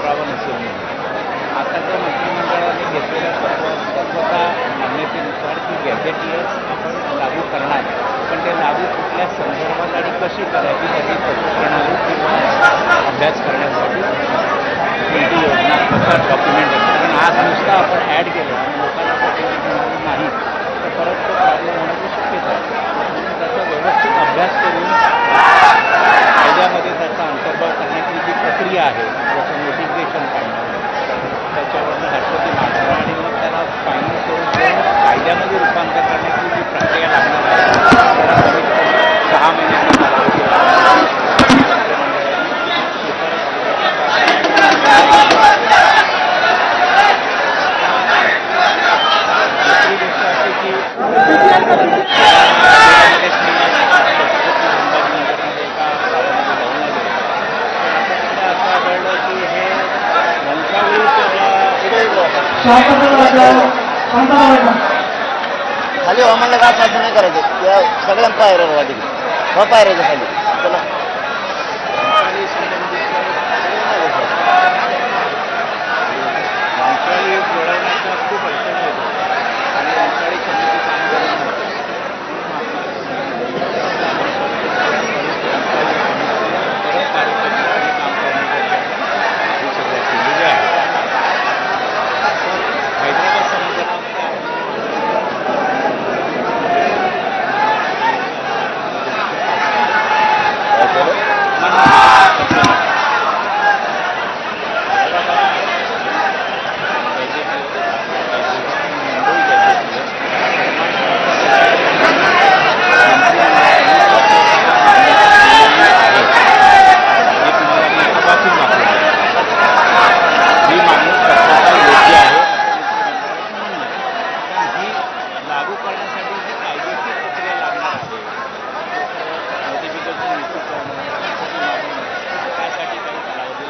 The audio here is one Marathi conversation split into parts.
वापरावं नसेल म्हणून आताच्या मंत्रिमंडळाने घेतलेल्या तत्त्वता मान्यतेनुसार ती गॅझेटियर्स आपण लागू करणार, पण ते लागू कुठल्या संदर्भात आणि कशी करायची त्याची तत्वप्रणाली किंवा अभ्यास करण्यासाठी कोणती योजना प्रकार डॉक्युमेंट असतं. पण आज नुसतं आपण ॲड केलं आणि लोकांना प्रतिनिधी नाही तर परत तो प्रॉब्लेम होण्याची शक्यता आहे. म्हणून त्याचा व्यवस्थित अभ्यास करून कायद्यामध्ये त्याचा अंतर्भाव करण्याची जी प्रक्रिया आहे, जसं नोटिफिकेशन काढणं, त्याच्यावरनं राष्ट्रपती मागणं आणि मग त्याला फायनल करून कायद्यामध्ये रूपांतर करण्याची जी प्रक्रिया लागणार आहे त्याला कमीत कमी 6 महिन्याचा कालावधी खाली आम्हाला काय साध्य नाही करायचं त्या सगळ्यांना पायऱ्यावर वाटेल पायऱ्याचं खाली चला जोडवण्याच्या खूप अडचणी होतात आणि अंशाळी समिती काम करत नव्हते. परत कार्यकर्त्यांनी काम करण्यासाठी ही सगळ्या केलेली आहे. हैदराबाद संविधानामध्ये लागू करण्यासाठी जी कायदेशीर प्रक्रिया लागणार आहे, नोटिफिकेशन इश्यू करणं, त्यासाठी काही कालावधी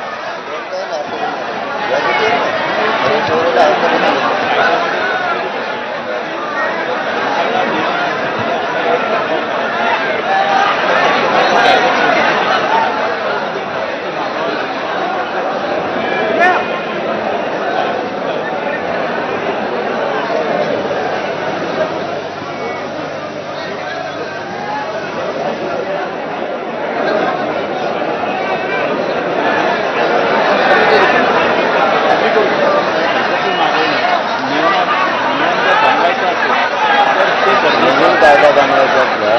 कायदा बनवायचा असला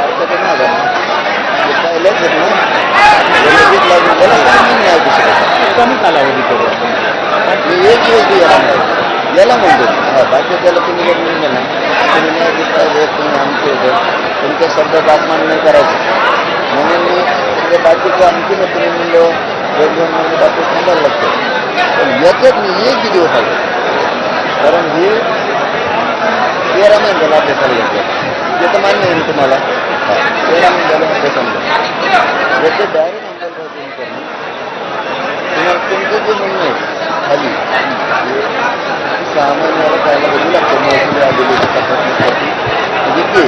अर्थ कमी कालावधी करू एक दिवस याला म्हणतो बाकी त्याला तुम्ही जर म्हणलं ना तुम्ही न्यायाधीश तुम्ही आमचे होतं तुमच्या शब्दात अपमान नाही करायचं म्हणून मी बाकीचं आणखी ना तुम्ही म्हणलं 2-2 महिने बाकी थांबायला लागतं. पण याच्यात मी एक दिवस आलो कारण हे 13 महिन्याला अभ्यासाला घेतलं ते तर मान्य होईल तुम्हाला 13 महिन्याला अभ्यासाला याचे डायरेक्ट अंमलबजावणी करणं तुम्हाला तुमचं जे म्हणणं आहे खाली 6 महिन्याला कायला बघू लागतं महसूल आलेली तपासणीसाठी म्हणजे ते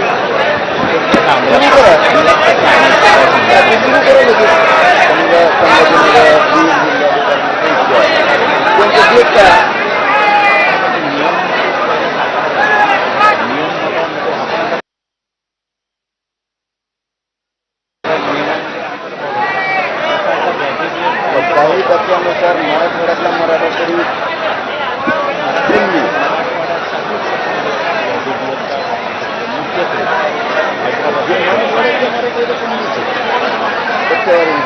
तुम्ही करा तुम्ही करा लगेच समजा संभाजीनगर त्यांचं डेट करा काही तत्वानुसार मराठवाड्यातला मराठा तरी दिल्ली मराठवाड्याच्या मराठवाड्याला दिल्लीच टक्केवारी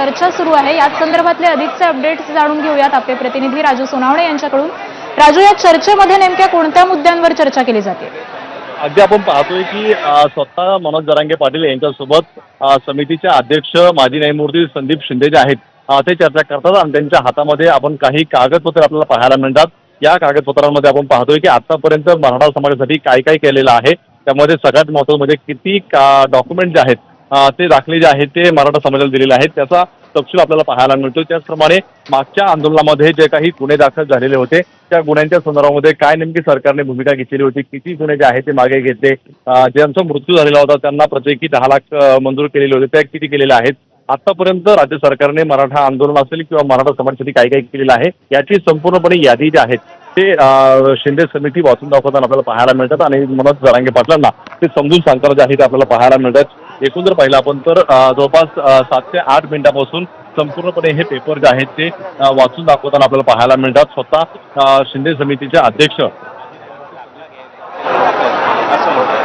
चर्चा सुरू आहे. याच संदर्भातले अधिकचे अपडेट्स जाणून घेऊयात आपले प्रतिनिधी राजू सोनावणे यांच्याकडून. राजू, या चर्चेमध्ये नेमक्या कोणत्या मुद्द्यांवर चर्चा केली जाते? अगदी आपण पाहतोय की स्वतः मनोज जरांगे पाटील यांच्यासोबत समितीचे अध्यक्ष माजी न्यायमूर्ती संदीप शिंदे जे आहेत ते चर्चा करतात आणि त्यांच्या हातामध्ये आपण काही कागदपत्रे आपल्याला पाहायला मिळतात. या कागदपत्रांमध्ये आपण पाहतोय की आतापर्यंत मराठा समाजासाठी काय काय केलेलं आहे. त्यामध्ये सगळ्यात महत्त्वाचं म्हणजे किती डॉक्युमेंट जे आहेत ते दाखले जे आहेत ते मराठा समाजाला दिलेले आहेत त्याचा तपशील आपल्याला पाहायला मिळतो. त्याचप्रमाणे मागच्या आंदोलनामध्ये जे काही गुन्हे दाखल झालेले होते त्या गुन्ह्यांच्या संदर्भामध्ये काय नेमकी सरकारने भूमिका घेतलेली होती, किती गुन्हे जे आहेत ते मागे घेतले, ज्यांचा मृत्यू झालेला होता त्यांना प्रत्येकी 10 लाख मंजूर केलेले होते, त्या किती केलेले आहेत, आतापर्यंत राज्य सरकारने मराठा आंदोलन असेल किंवा मराठा समाजासाठी काय काय केलेलं आहे याची संपूर्णपणे यादी जी आहे ते शिंदे समिती वाचून दाखवताना आपल्याला पाहायला मिळतात आणि मनोज जरांगे पाटलांना ते समजून सांगताना जे आहे ते आपल्याला पाहायला मिळतात. एकूण जर पाहिलं आपण तर जवळपास 7 ते 8 मिनिटापासून संपूर्णपणे हे पेपर जे आहेत ते वाचून दाखवताना आपल्याला पाहायला मिळतात. स्वतः शिंदे समितीचे अध्यक्ष असं म्हणतात.